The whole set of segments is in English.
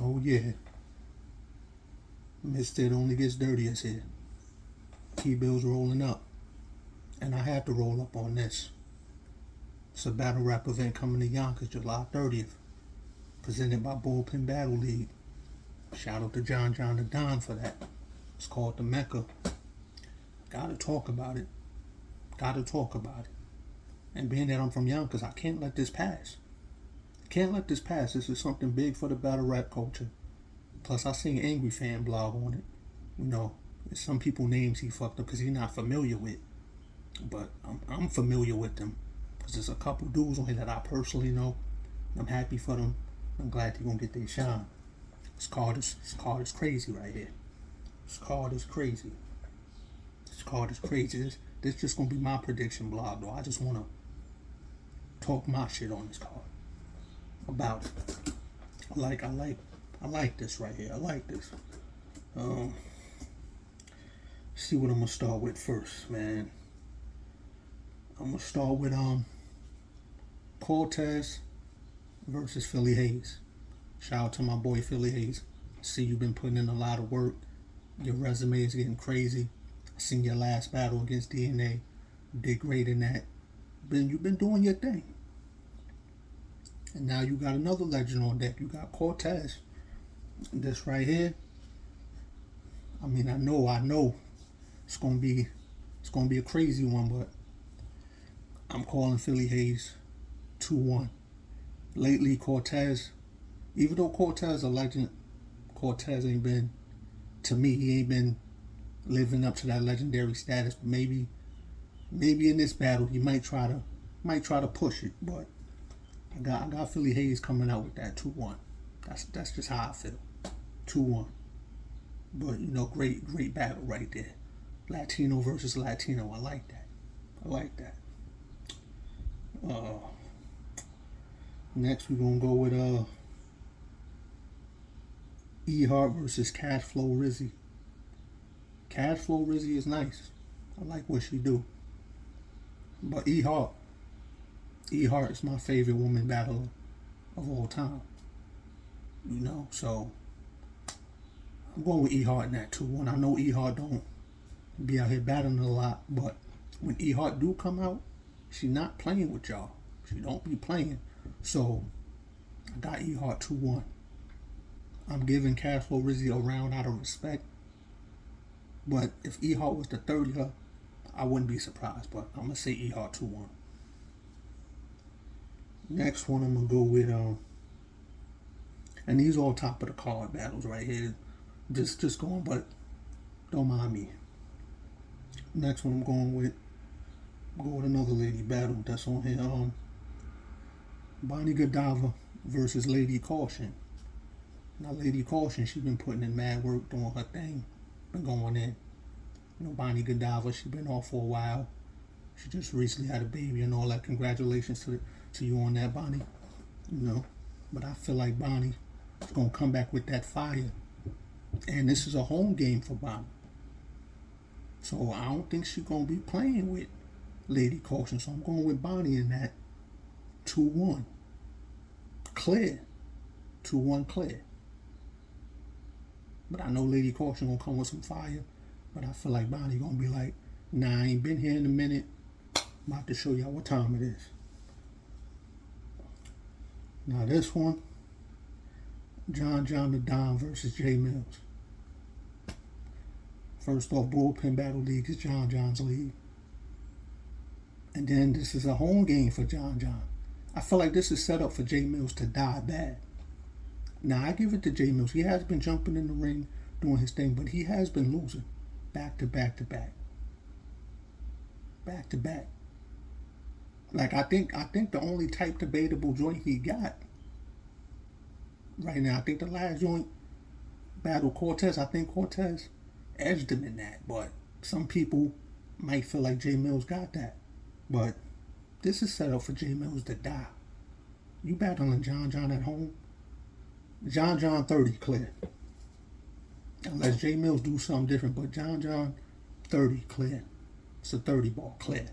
Oh yeah, Mister It Only Gets Dirtiest here. Key bills rolling up, and I had to roll up on this. It's a battle rap event coming to Yonkers July 30th, presented by Bullpen Battle League. Shout out to John the Don for that. It's called the Mecca. Gotta talk about it. Gotta talk about it. And being that I'm from Yonkers, I can't let this pass. Can't let this pass. This is something big for the battle rap culture. Plus, I seen Angry Fan blog on it. You know, some people names he fucked up because he's not familiar with. But I'm familiar with them because there's a couple dudes on here that I personally know. I'm happy for them. I'm glad they're gonna get their shine. This card is crazy right here. This card is crazy. This card is crazy. This just gonna be my prediction blog though. I just wanna talk my shit on this card about it. I like this right here. I like this. See what I'm gonna start with first, man. I'm gonna start with Cortez versus Philly Hayes. Shout out to my boy Philly Hayes. I see you've been putting in a lot of work. Your resume is getting crazy. I seen your last battle against DNA. You did great in that. You've been doing your thing. And now you got another legend on deck. You got Cortez. This right here. I mean, I know it's gonna be a crazy one, but I'm calling Philly Hayes 2-1. Lately, Cortez, even though Cortez is a legend, Cortez ain't been, to me, he ain't been living up to that legendary status. But maybe in this battle he might try to push it. But I got Philly Hayes coming out with that 2-1. That's just how I feel. 2-1. But great battle right there. Latino versus Latino. I like that. Next we're gonna go with E Hart versus Cash Flow Rizzy. Cash Flow Rizzy is nice. I like what she do. But E Hart is my favorite woman battler of all time. So I'm going with E Hart in that 2-1. I know E Hart don't be out here battling a lot, but when E Hart do come out, she not playing with y'all. She don't be playing. So I got E Hart 2-1. I'm giving Cashflow Rizzy a round out of respect. But if E Hart was to 30 her, I wouldn't be surprised. But I'm gonna say E Hart 2-1. Next one I'm gonna go with and these all top of the card battles right here. Just going, but don't mind me. Next one I'm going with another lady battle that's on here. Bonnie Godiva versus Lady Caution. Now Lady Caution, she been putting in mad work, doing her thing, been going in. Bonnie Godiva, she been off for a while. She just recently had a baby and all that. Congratulations to you on that, Bonnie. But I feel like Bonnie is gonna come back with that fire. And this is a home game for Bonnie. So I don't think she's gonna be playing with Lady Caution. So I'm going with Bonnie in that 2-1. Clear. 2-1 clear. But I know Lady Caution gonna come with some fire. But I feel like Bonnie gonna be like, nah, I ain't been here in a minute. I'm about to show y'all what time it is. Now this one, John the Don versus J Mills. First off, Bullpen Battle League is John's league. And then this is a home game for John. I feel like this is set up for J Mills to die bad. Now, I give it to J Mills. He has been jumping in the ring, doing his thing, but he has been losing back to back. Like, I think the only type debatable joint he got right now, I think the last joint battle Cortez, I think Cortez edged him in that, but some people might feel like J Mills got that. But this is set up for J Mills to die. You battling John at home, John 30 clear. Unless J Mills do something different, but John 30 clear. It's a 30 ball clear.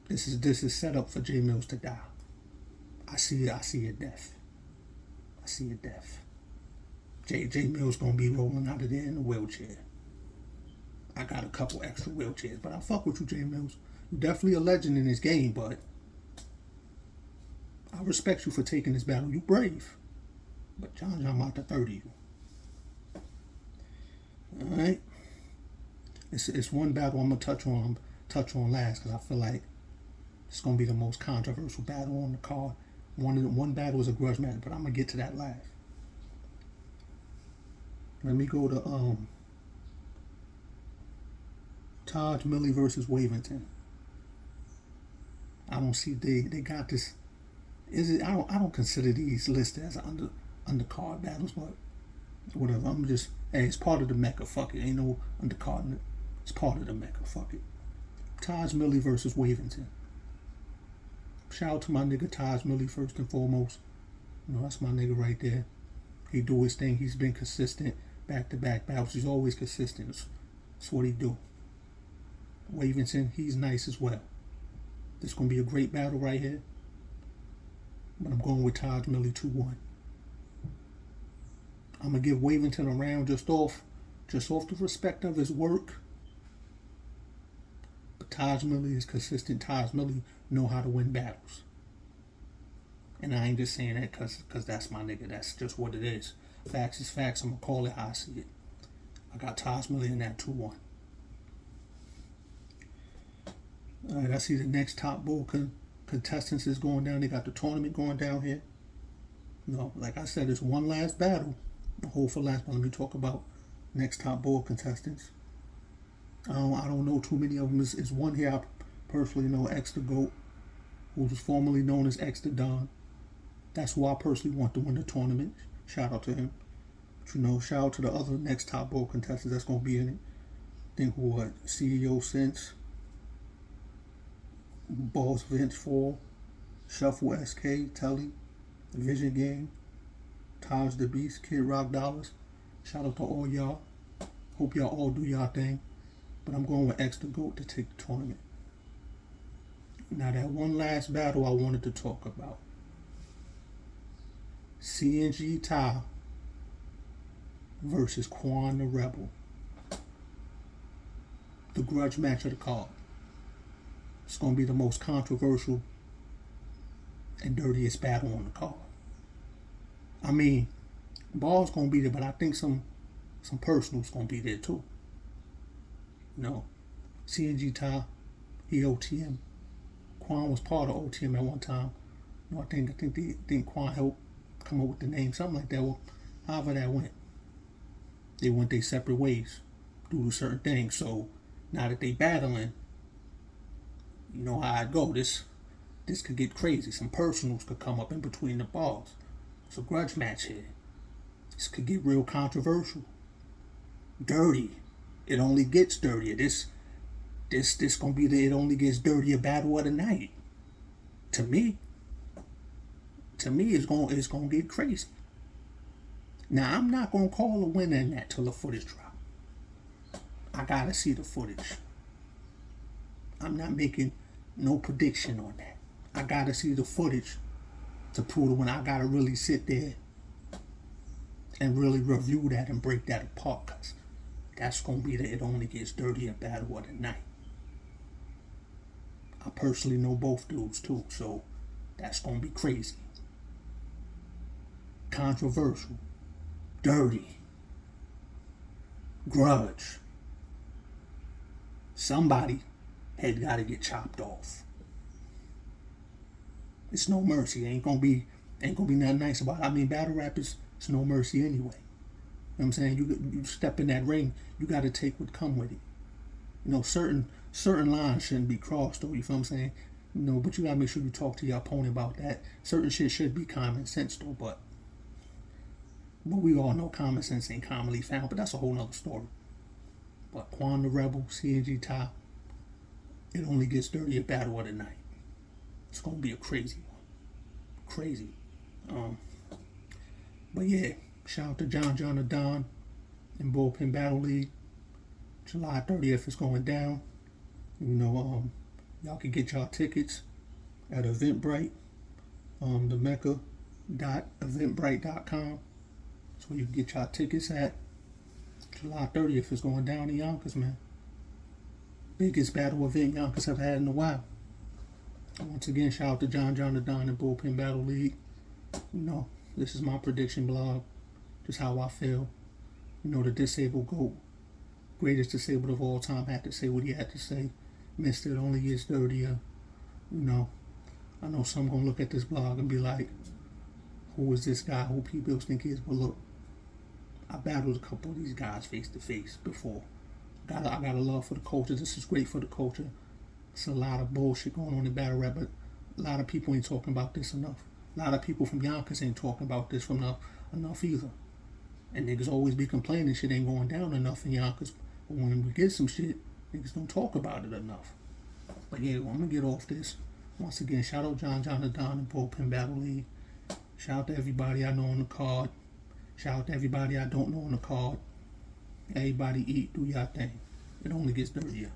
This is set up for J Mills to die. I see a death. I see a death. J Mill's gonna be rolling out of there in a wheelchair. I got a couple extra wheelchairs, but I fuck with you, J Mills. You're definitely a legend in this game, but I respect you for taking this battle. You brave. But John about to 30 you. Alright. It's one battle I'm gonna touch on last because I feel like it's gonna be the most controversial battle on the card. One battle is a grudge match, but I'm gonna get to that last. Let me go to Taj Millie versus Wavington. I don't see they got this. Is it? I don't consider these listed as undercard battles, but whatever. I'm just it's part of the Mecca. Fuck it, ain't no undercard in it. It's part of the Mecca. Fuck it. Taj Millie versus Wavington. Shout out to my nigga Taj Millie first and foremost. You know that's my nigga right there. He do his thing. He's been consistent back-to-back battles. He's always consistent. That's what he do. Wavington, he's nice as well. This is gonna be a great battle right here. But I'm going with Taj Millie 2-1. I'm gonna give Wavington a round just off the respect of his work. But Taj Millie is consistent. Taj Millie know how to win battles. And I ain't just saying that because that's my nigga. That's just what it is. Facts is facts. I'm gonna call it how I see it. I got Taj Millie in that 2-1. Alright, I see the next top bull contestants is going down. They got the tournament going down here. No, like I said, it's one last battle. I'll hold for last, but let me talk about next top bull contestants. I don't know too many of them. Is one here I personally know, X the GOAT, who was formerly known as X the Don. That's who I personally want to win the tournament. Shout out to him. But you know, shout out to the other next top bull contestants that's gonna be in it. I think who what CEO Sense, Boss Vince 4, Shuffle SK, Telly, Vision Gang, Taj the Beast, Kid Rock Dollars. Shout out to all y'all. Hope y'all all do y'all thing. But I'm going with X the GOAT to take the tournament. Now that one last battle I wanted to talk about. CNG Ty versus Quan the Rebel. The grudge match of the card. It's going to be the most controversial and dirtiest battle on the card. I mean, Ball's going to be there, but I think some personal's going to be there too. You know, CNG Ty, he OTM. Quan was part of OTM at one time. You know, I think Quan helped come up with the name, something like that. Well, however that went. They went their separate ways due to certain things. So now that they battling, you know how it go. This could get crazy. Some personals could come up in between the balls. It's a grudge match here. This could get real controversial. Dirty. It only gets dirtier. This gonna be the it only gets dirtier battle of the night. To me, it's gonna get crazy. Now I'm not gonna call a winner in that till the footage drop. I gotta see the footage. I'm not making no prediction on that. I gotta see the footage to prove it when I gotta really sit there and really review that and break that apart, cause that's gonna be the it only gets dirtier battle of the night. I personally know both dudes too, so that's gonna be crazy. Controversial. Dirty. Grudge. Somebody head gotta get chopped off. It's no mercy. Ain't gonna be nothing nice about it. I mean, battle rap is it's no mercy anyway. You know what I'm saying? You step in that ring, you gotta take what come with it. You know, certain lines shouldn't be crossed though, you feel what I'm saying? You know, but you gotta make sure you talk to your opponent about that. Certain shit should be common sense though, but we all know common sense ain't commonly found, but that's a whole nother story. But Quan the Rebel, CNG Ty, it only gets dirtier battle of the night. It's gonna be a crazy one. Crazy. But yeah, shout out to John the Don and Bullpen Battle League. July 30th is going down. You know, y'all can get y'all tickets at Eventbrite, the Mecca, bullpen.eventbrite.com. That's where you can get y'all tickets at. July 30th is going down in Yonkers, man. Biggest battle event Yonkers have had in a while. Once again, shout out to John the Don and Bullpen Battle League. You know, this is my prediction blog. Just how I feel. You know, the disabled GOAT, greatest disabled of all time, had to say what he had to say. Missed it, only gets dirtier. You know, I know some gonna look at this blog and be like, who is this guy? Who P. Bills think he is? But look, I battled a couple of these guys face to face before. I got a love for the culture. This is great for the culture. It's a lot of bullshit going on in battle rap, but a lot of people ain't talking about this enough. A lot of people from Yonkers ain't talking about this enough either. And niggas always be complaining shit ain't going down enough in Yonkers. But when we get some shit, niggas don't talk about it enough. But yeah, I'm gonna get off this. Once again, shout out John the Don and Bullpen Battle League. Shout out to everybody I know on the card. Shout out to everybody I don't know on the card. Everybody eat, do y'all thing. It only gets dirtier.